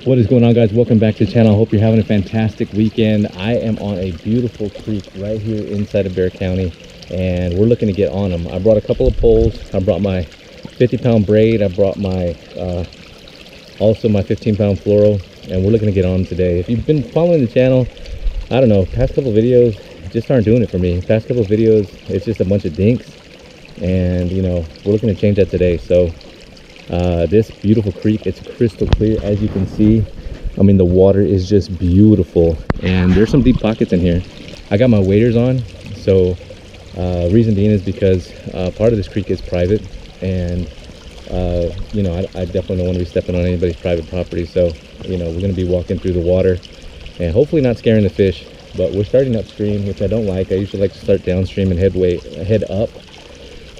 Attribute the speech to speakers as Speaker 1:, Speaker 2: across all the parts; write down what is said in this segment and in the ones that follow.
Speaker 1: What is going on, guys? Welcome back to the channel. I hope you're having a fantastic weekend. I am on a beautiful creek right here inside of Bear County, and we're looking to get on them. I brought a couple of poles. I brought my 50-pound braid. I brought my also my 15-pound fluoro, and we're looking to get on them today. If you've been following the channel, I don't know, past couple videos just aren't doing it for me. Past couple of videos, it's just a bunch of dinks, and you know, we're looking to change that today. So this beautiful creek, it's crystal clear, as you can see. I mean, the water is just beautiful, and there's some deep pockets in here. I got my waders on, so reason being is because part of this creek is private, and you know, I definitely don't want to be stepping on anybody's private property. So you know, we're going to be walking through the water and hopefully not scaring the fish, but we're starting upstream, which I don't like. I usually like to start downstream and head up,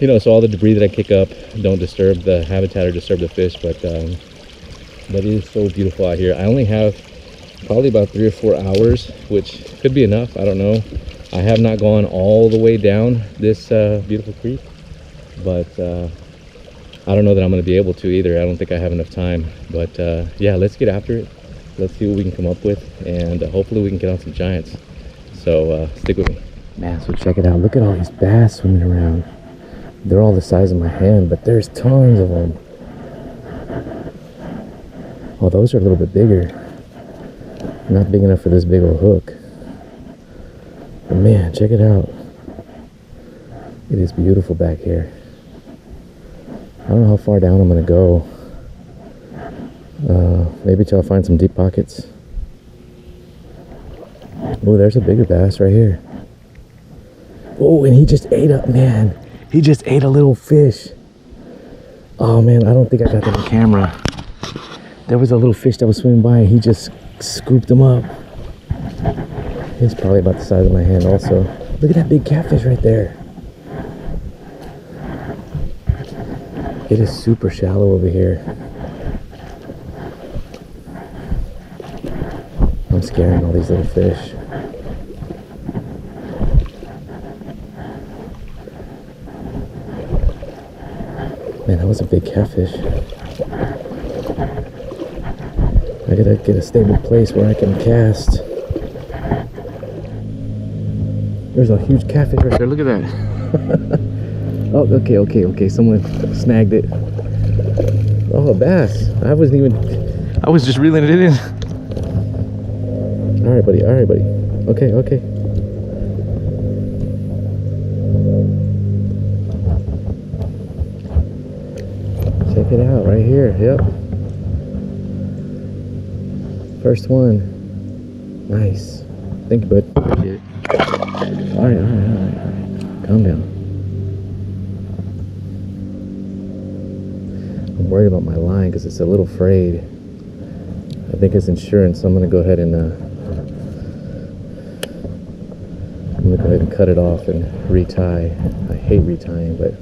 Speaker 1: you know, so all the debris that I kick up don't disturb the habitat or disturb the fish. But it is so beautiful out here. I only have probably about 3 or 4 hours, which could be enough. I don't know. I have not gone all the way down this beautiful creek, but I don't know that I'm going to be able to either. I don't think I have enough time. But yeah, let's get after it. Let's see what we can come up with, and hopefully we can get on some giants. So stick with me. Man, so check it out. Look at all these bass swimming around. They're all the size of my hand, but there's tons of them. Oh, those are a little bit bigger. Not big enough for this big old hook. But man, check it out. It is beautiful back here. I don't know how far down I'm gonna go. Maybe till I find some deep pockets. Oh, there's a bigger bass right here. Oh, and he just ate up, man. He just ate a little fish. Oh man, I don't think I got that on camera. There was a little fish that was swimming by, and he just scooped him up. He's probably about the size of my hand also. Look at that big catfish right there. It is super shallow over here. I'm scaring all these little fish. Man, that was a big catfish. I gotta get a stable place where I can cast. There's a huge catfish right there. Look at that. Oh, okay. Someone snagged it. Oh, a bass. I was just reeling it in. All right, buddy. Okay. Check it out right here. Yep. First one. Nice. Thank you, bud. Appreciate it. All right. Calm down. I'm worried about my line because it's a little frayed. I think it's insurance, so I'm gonna go ahead and cut it off and retie. I hate retying, but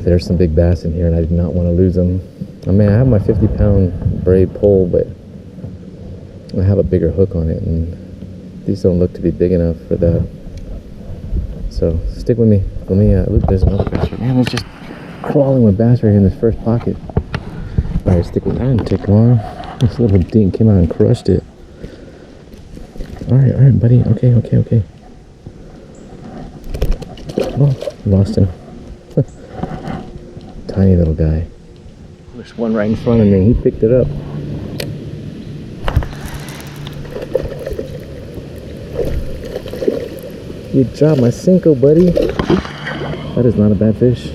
Speaker 1: there's some big bass in here, and I do not want to lose them. I mean, I have my 50-pound braid pole, but I have a bigger hook on it, and these don't look to be big enough for that. So stick with me. Let me look. There's another bass right. Man, it's just crawling with bass right here in this first pocket. All right, stick with me. That didn't take long. This little dink came out and crushed it. All right, buddy. Okay. Oh, lost him. Tiny little guy. There's one right in front of me. He picked it up. You dropped my Cinco, buddy. That is not a bad fish.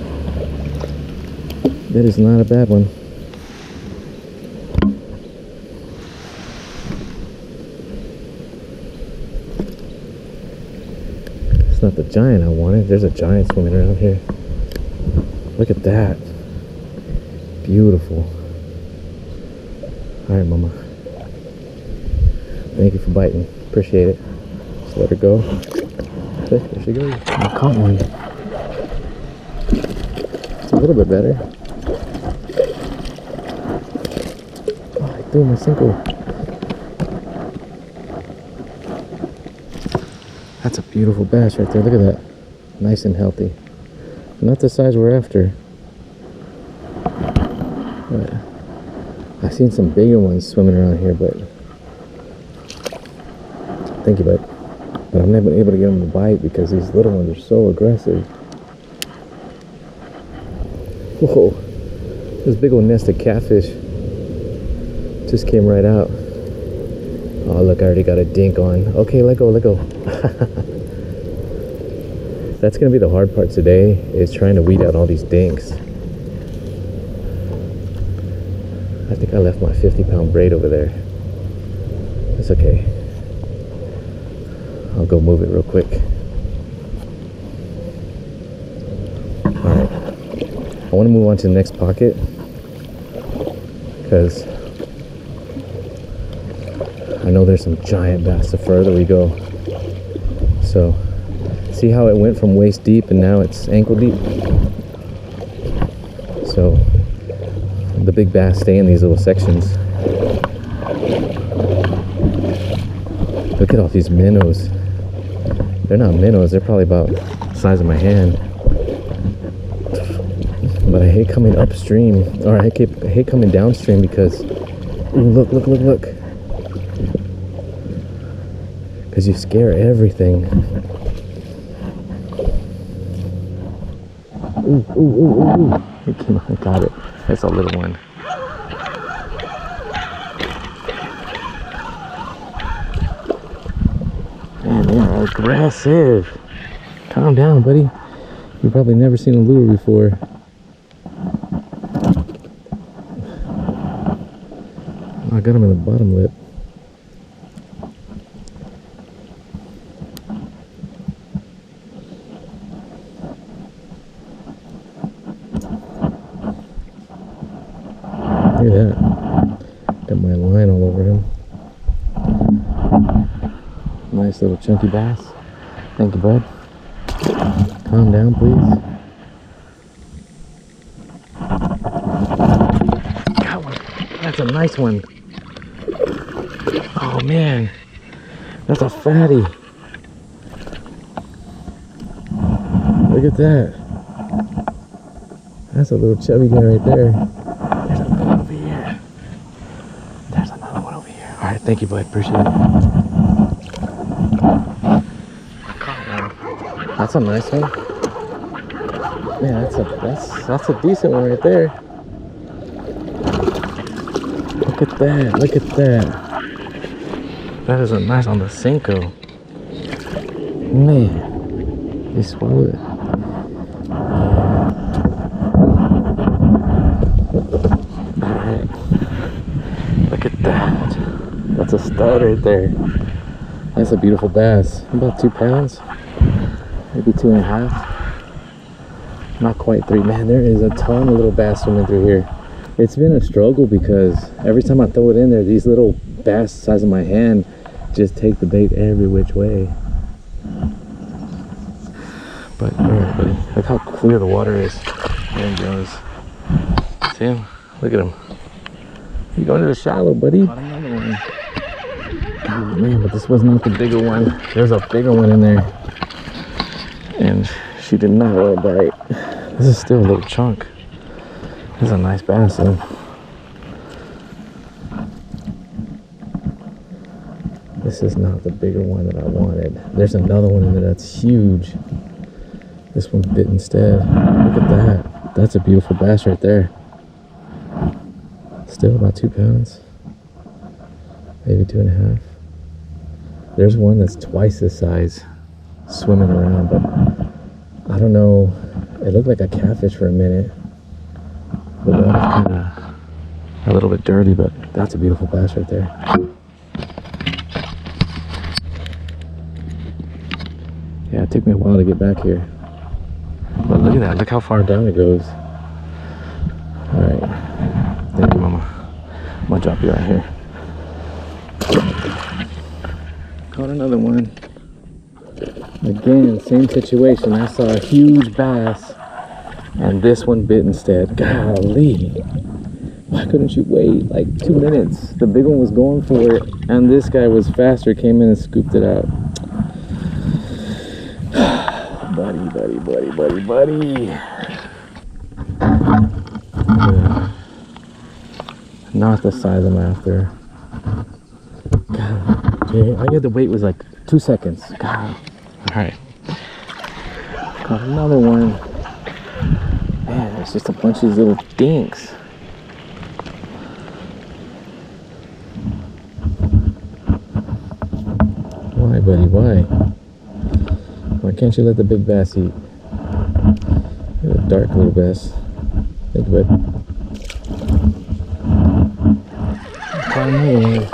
Speaker 1: That is not a bad one. It's not the giant I wanted. There's a giant swimming around here. Look at that. Beautiful. All right, mama. Thank you for biting. Appreciate it. Just let her go. Okay, there she goes. I caught one. It's a little bit better. Oh, I threw my Cinco. That's a beautiful bass right there. Look at that. Nice and healthy. Not the size we're after. But I've seen some bigger ones swimming around here, but thank you, bud. But I've never been able to get them to bite because these little ones are so aggressive. Whoa, this big old nest of catfish just came right out. Oh, look, I already got a dink on. Okay, let go, let go. That's gonna be the hard part today, is trying to weed out all these dinks. I think I left my 50-pound braid over there. It's okay. I'll go move it real quick. Alright. I want to move on to the next pocket because I know there's some giant bass the further we go. So, see how it went from waist deep and now it's ankle deep? So, the big bass stay in these little sections. Look at all these minnows. They're not minnows, they're probably about the size of my hand. But I hate coming upstream, or I hate coming downstream because, ooh, look, look, look, look. Because you scare everything. Ooh, ooh, ooh, ooh, ooh. It came out, got it. That's a little one. Man, they are aggressive. Calm down, buddy. You've probably never seen a lure before. I got him in the bottom lip. Look at that. Got my line all over him. Nice little chunky bass. Thank you, bud. Calm down, please. Got one. That's a nice one. Oh man, that's a fatty. Look at that. That's a little chubby guy right there. There's another one over here. There's another one over here. All right, thank you, bud. Appreciate it. That's a nice one. Man, that's a decent one right there. Look at that. Look at that. That is a nice on the Cinco. Man, he swallowed it. Alright. Look at that. That's a stud right there. That's a beautiful bass. About 2 pounds. Maybe 2.5. Not quite 3. Man, there is a ton of little bass swimming through here. It's been a struggle because every time I throw it in there, these little bass the size of my hand just take the bait every which way. But alright, buddy, look how clear the water is. There he goes. See him? Look at him. You're going to the shallow, buddy. Got another one. Oh man, but this was not the bigger one. There's a bigger one in there, and she did not want to bite. This is still a little chunk. This is a nice bass though. This is not the bigger one that I wanted. There's another one in there that's huge. This one bit instead. Look at that. That's a beautiful bass right there. Still about 2 pounds. Maybe 2.5. There's one that's twice this size swimming around, but I don't know. It looked like a catfish for a minute. The water's kind of a little bit dirty, but that's a beautiful bass right there. Yeah, it took me a while to get back here. But look at that. Look how far down it goes. Alright. Thank you, Mama. I'm gonna drop you right here. Caught another one. Again, same situation. I saw a huge bass and this one bit instead. Golly. Why couldn't you wait like 2 minutes? The big one was going for it and this guy was faster, came in and scooped it out. Buddy, buddy, buddy, buddy, buddy. not the size I'm after. God, I had to wait was like 2 seconds. God. All right. Got another one. Man, there's just a bunch of these little dinks. Why, buddy? Why? Why can't you let the big bass eat? You're a dark little bass. Thank you, bud. Got another one.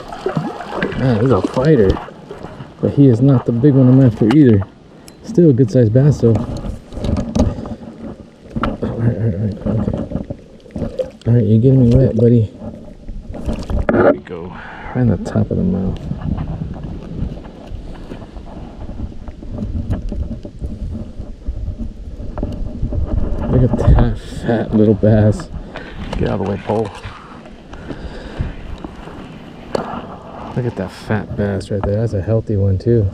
Speaker 1: Man, he's a fighter. But he is not the big one I'm after either. Still a good sized bass though. Alright, okay. Alright, you're getting me wet, buddy. There we go. Right on the top of the mouth. Look at that fat little bass. Get out of the way, pole. Look at that fat bass right there. That's a healthy one too.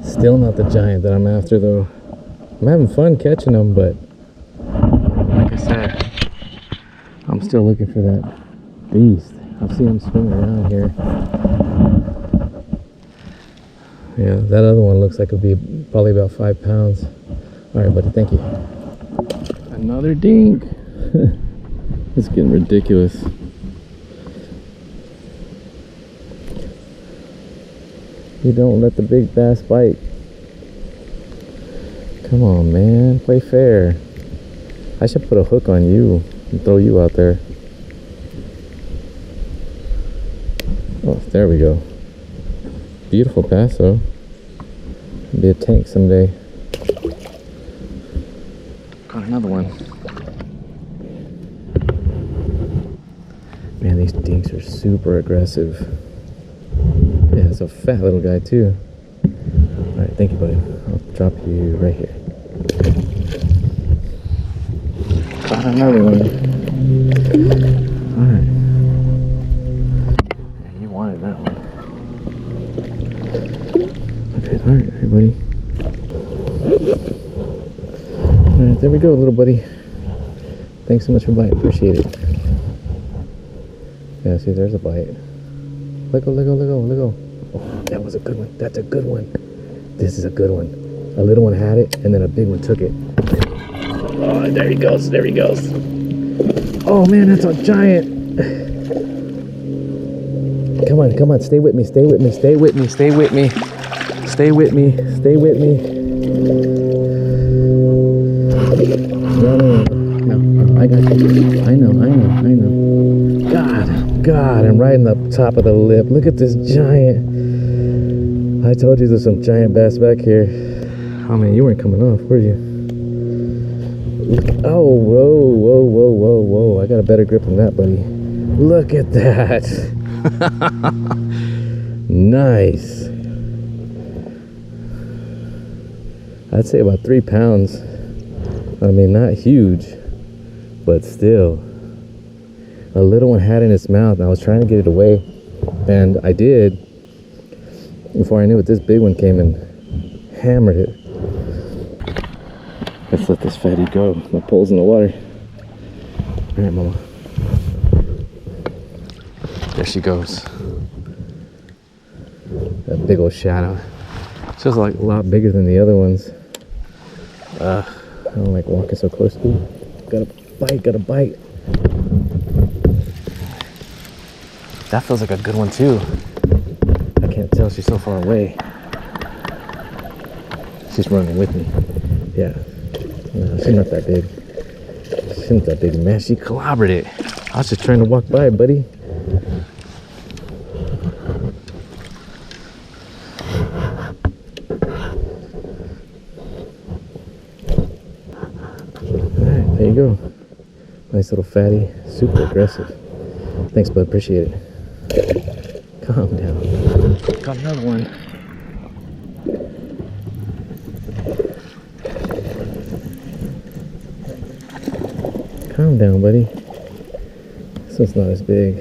Speaker 1: Still not the giant that I'm after though. I'm having fun catching them, but like I said, I'm still looking for that beast. I've seen them swimming around here. Yeah, that other one looks like it'll be probably about 5 pounds. All right, buddy, thank you. Another dink. It's getting ridiculous. You don't let the big bass bite. Come on, man, play fair. I should put a hook on you and throw you out there. Oh, there we go. Beautiful bass though. Be a tank someday. Got another one. Man, these dinks are super aggressive. Yeah, it's a fat little guy too. Alright, thank you, buddy. I'll drop you right here. Got another one. Alright. Yeah, you wanted that one. Okay, alright, buddy. Alright, there we go, little buddy. Thanks so much for biting. Appreciate it. Yeah, see, there's a bite. Let go, let go, let go, let go. Oh, that was a good one. That's a good one. This is a good one. A little one had it, and then a big one took it. Oh, there he goes. There he goes. Oh, man, that's a giant. Come on, come on. Stay with me. Stay with me. Stay with me. Stay with me. Stay with me. Stay with me. No, I got you. I know. God, I'm right in the top of the lip. Look at this giant. I told you there's some giant bass back here. Oh man, you weren't coming off, were you? Oh, whoa. I got a better grip than that, buddy. Look at that. Nice. I'd say about 3 pounds. I mean, not huge, but still. A little one had it in its mouth, and I was trying to get it away, and I did. Before I knew it, this big one came and hammered it. Let's let this fatty go. My pole's in the water. All right, mama. There she goes. That big old shadow. She's like a lot bigger than the other ones. I don't like walking so close. Ooh, got a bite. That feels like a good one too. I can't tell, she's so far away. She's running with me. Yeah. No, she's not that big. She's not that big, man. She clobbered it. I was just trying to walk by, buddy. Alright, there you go. Nice little fatty. Super aggressive. Thanks, bud. Appreciate it. Calm down. Got another one. Calm down, buddy. This one's not as big.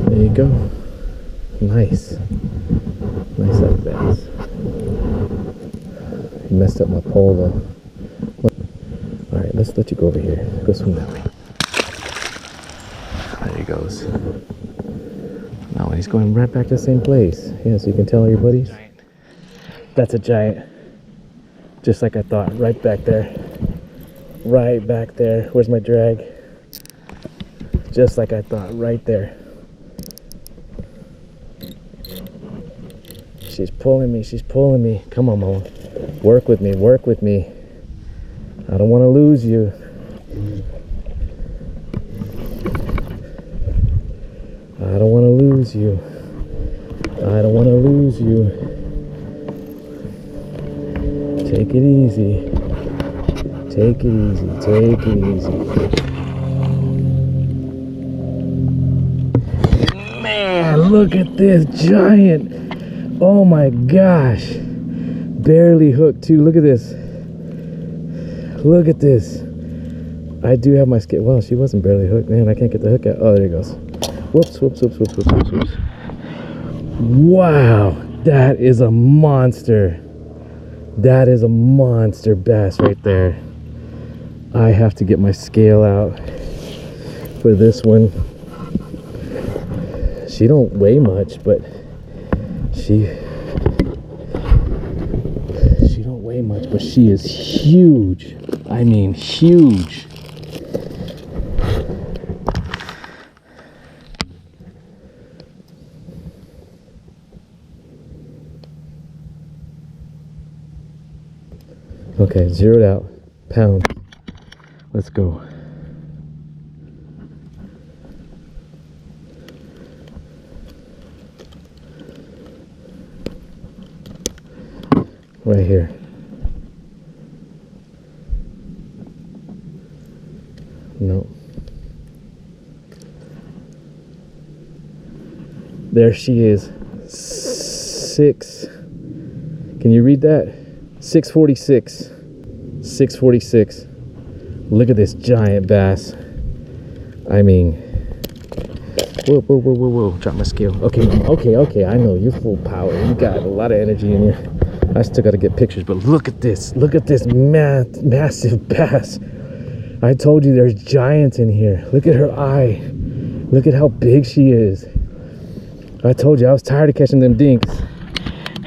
Speaker 1: There you go. Nice. Nice like bass. messed up my pole though. All right, let's let you go over here. Go swim that way. There he goes. No, he's going right back to the same place. Yeah, so you can tell all your buddies. That's a giant. Just like I thought, right back there. Right back there. Where's my drag? Just like I thought, right there. She's pulling me, she's pulling me. Come on, Mama. Work with me, work with me. I don't want to lose you. I don't want to lose you. I don't want to lose you. Take it easy. Take it easy. Take it easy. Man, look at this giant. Oh my gosh. Barely hooked too. Look at this. Look at this. I do have my scale. Well, she wasn't barely hooked. Man, I can't get the hook out. Oh, there it goes. Whoops, whoops, whoops, whoops, whoops, whoops, whoops. Wow, that is a monster. That is a monster bass right there. I have to get my scale out for this one. She don't weigh much, but she don't weigh much, but she is huge. I mean, huge. Okay, zeroed out. Pound. Let's go. Right here. No. There she is. 6. Can you read that? 646. 646. Look at this giant bass. I mean, whoa, whoa, whoa, whoa, whoa. Drop my scale. Okay, okay, okay. I know you're full power. You got a lot of energy in you. I still got to get pictures, but look at this. Look at this massive bass. I told you there's giants in here. Look at her eye. Look at how big she is. I told you I was tired of catching them dinks.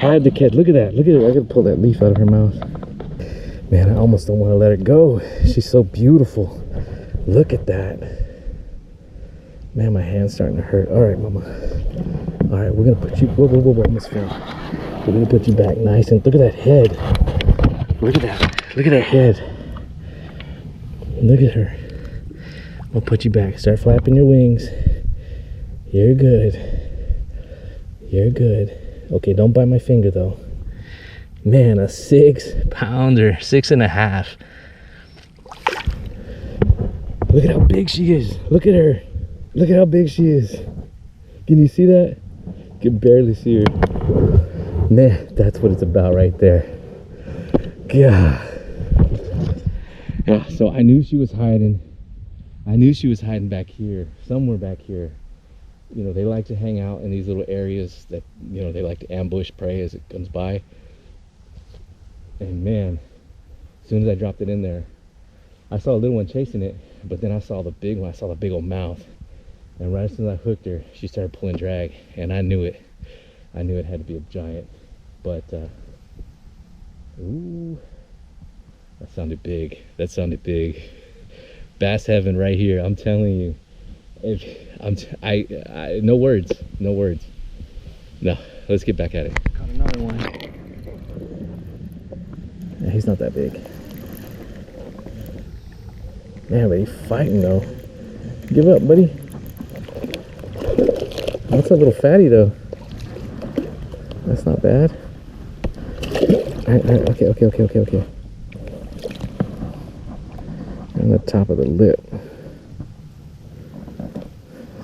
Speaker 1: I had to catch. Look at that. Look at it. I got to pull that leaf out of her mouth. Man, I almost don't want to let her go. She's so beautiful. Look at that. Man, my hand's starting to hurt. All right, Mama. All right, we're going to put you... Whoa, whoa, whoa, whoa. Almost fell. We're going to put you back nice and... Look at that head. Look at that. Look at that head. Look at her. We'll put you back. Start flapping your wings. You're good. You're good. Okay, don't bite my finger, though. Man, a 6 pounder, 6.5. Look at how big she is. Look at her. Look at how big she is. Can you see that? You can barely see her. Man, that's what it's about right there. God. Yeah, so I knew she was hiding. I knew she was hiding back here, somewhere back here. You know, they like to hang out in these little areas that, you know, they like to ambush prey as it comes by. And man, as soon as I dropped it in there, I saw a little one chasing it, but then I saw the big one. I saw the big old mouth. And right as soon as I hooked her, she started pulling drag, and I knew it. I knew it had to be a giant. But, ooh, that sounded big. That sounded big. Bass heaven right here, I'm telling you. No words. No words. No, let's get back at it. Caught another one. Yeah, he's not that big. Man, but he's fighting though. Give up, buddy. That's a little fatty though. That's not bad. Alright, okay. On the top of the lip.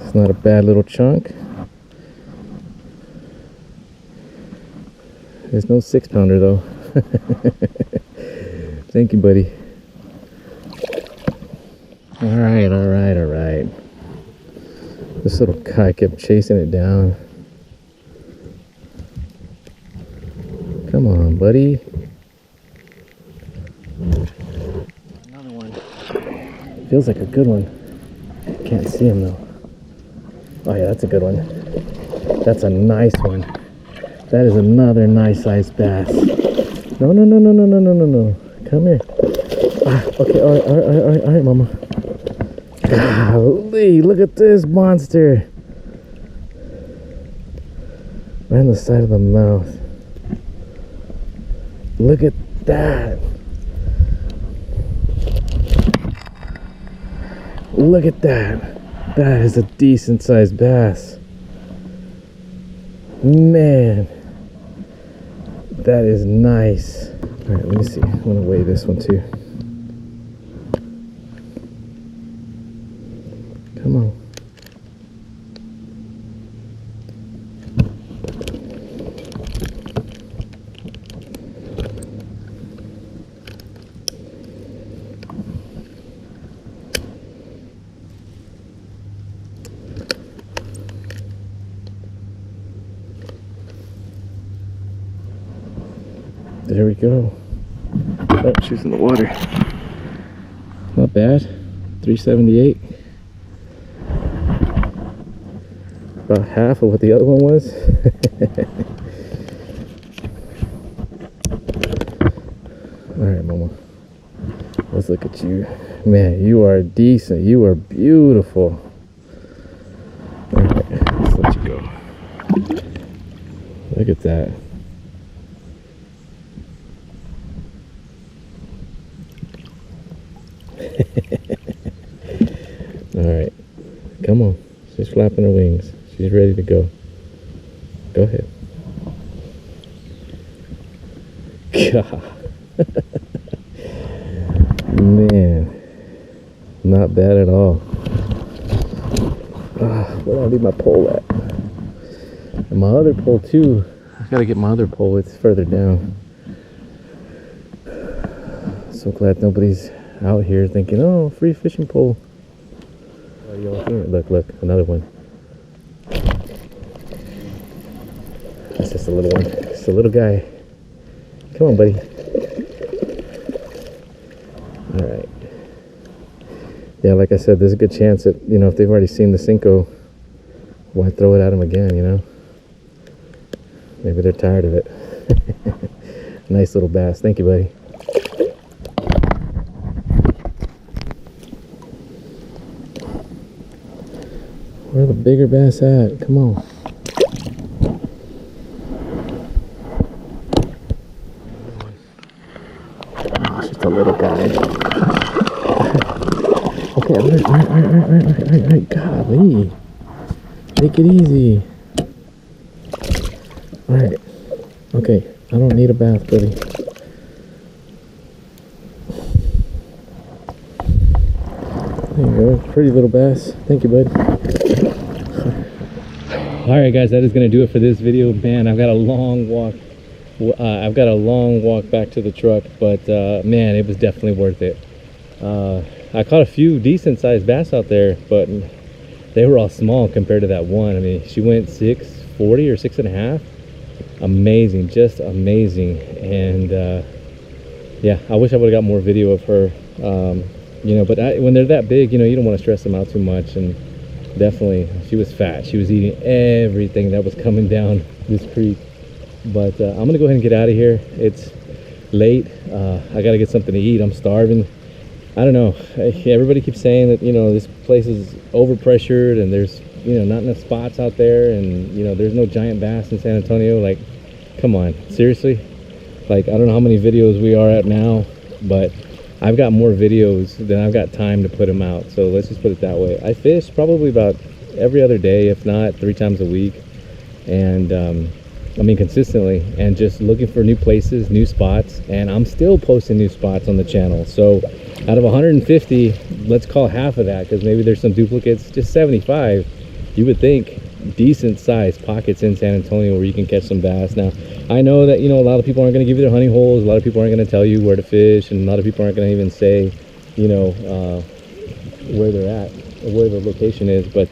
Speaker 1: It's not a bad little chunk. There's no 6 pounder though. Thank you, buddy. All right. This little guy kept chasing it down. Come on, buddy. Feels like a good one. Can't see him though. Oh yeah, that's a good one. That's a nice one. That is another nice sized bass. No, no, no, no, no, no, no, no, no. Come here. Ah, okay, all right, mama. Golly, look at this monster. Right on the side of the mouth. Look at that. Look at that. That is a decent sized bass. Man, that is nice. All right, let me see. I want to weigh this one too. Come on. There we go. Oh, she's in the water. Not bad. 378. About half of what the other one was. Alright, mama. Let's look at you. Man, you are decent. You are beautiful. Alright, let's let you go. Look at that. Alright, come on. She's flapping her wings. She's ready to go. Go ahead. God. Man, not bad at all. Where do I leave my pole at? And my other pole too. I gotta get my other pole. It's further down. So glad nobody's out here thinking, oh, free fishing pole. Oh, you all here? Look, look, another one. That's just a little one. Just a little guy. Come on, buddy. All right. Yeah, like I said, there's a good chance that, you know, if they've already seen the Cinco, why throw it at them again, you know? Maybe they're tired of it. Nice little bass. Thank you, buddy. Where are the bigger bass at? Come on. Oh, it's just a little guy. Okay, all right. Golly. Take it easy. All right. Okay, I don't need a bath, buddy. There you go. Pretty little bass. Thank you, bud. Alright guys, that is going to do it for this video. Man, I've got a long walk. Back to the truck, but man, it was definitely worth it. I caught a few decent sized bass out there, but they were all small compared to that one. I mean, she went 6.40 or 6.5. Amazing, just amazing. And yeah, I wish I would have got more video of her. You know, but when they're that big, you know, you don't want to stress them out too much. And definitely, she was fat. She was eating everything that was coming down this creek. But I'm gonna go ahead and get out of here. It's late. I gotta get something to eat. I'm starving. I don't know. Everybody keeps saying that, you know, this place is overpressured and there's, you know, not enough spots out there, and, you know, there's no giant bass in San Antonio. Like, come on, seriously? Like, I don't know how many videos we are at now, but I've got more videos than I've got time to put them out. So let's just put it that way. I fish probably about every other day, if not 3 times a week. And I mean, consistently, and just looking for new places, new spots. And I'm still posting new spots on the channel. So out of 150, let's call half of that, because maybe there's some duplicates, just 75. You would think decent sized pockets in San Antonio where you can catch some bass. Now, I know that, you know, a lot of people aren't going to give you their honey holes. A lot of people aren't going to tell you where to fish, and a lot of people aren't going to even say, you know, where they're at, or where the location is. But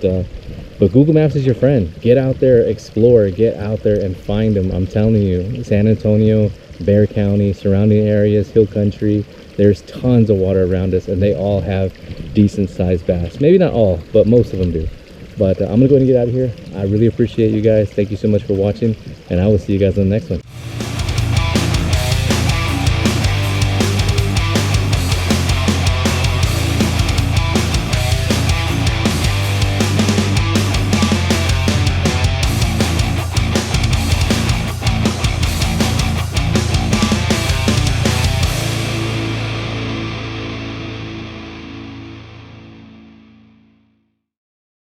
Speaker 1: Google Maps is your friend. Get out there, explore, get out there and find them. I'm telling you, San Antonio, Bexar County, surrounding areas, hill country, there's tons of water around us, and they all have decent sized bass. Maybe not all, but most of them do. But I'm gonna go ahead and get out of here. I really appreciate you guys. Thank you so much for watching, and I will see you guys on the next one.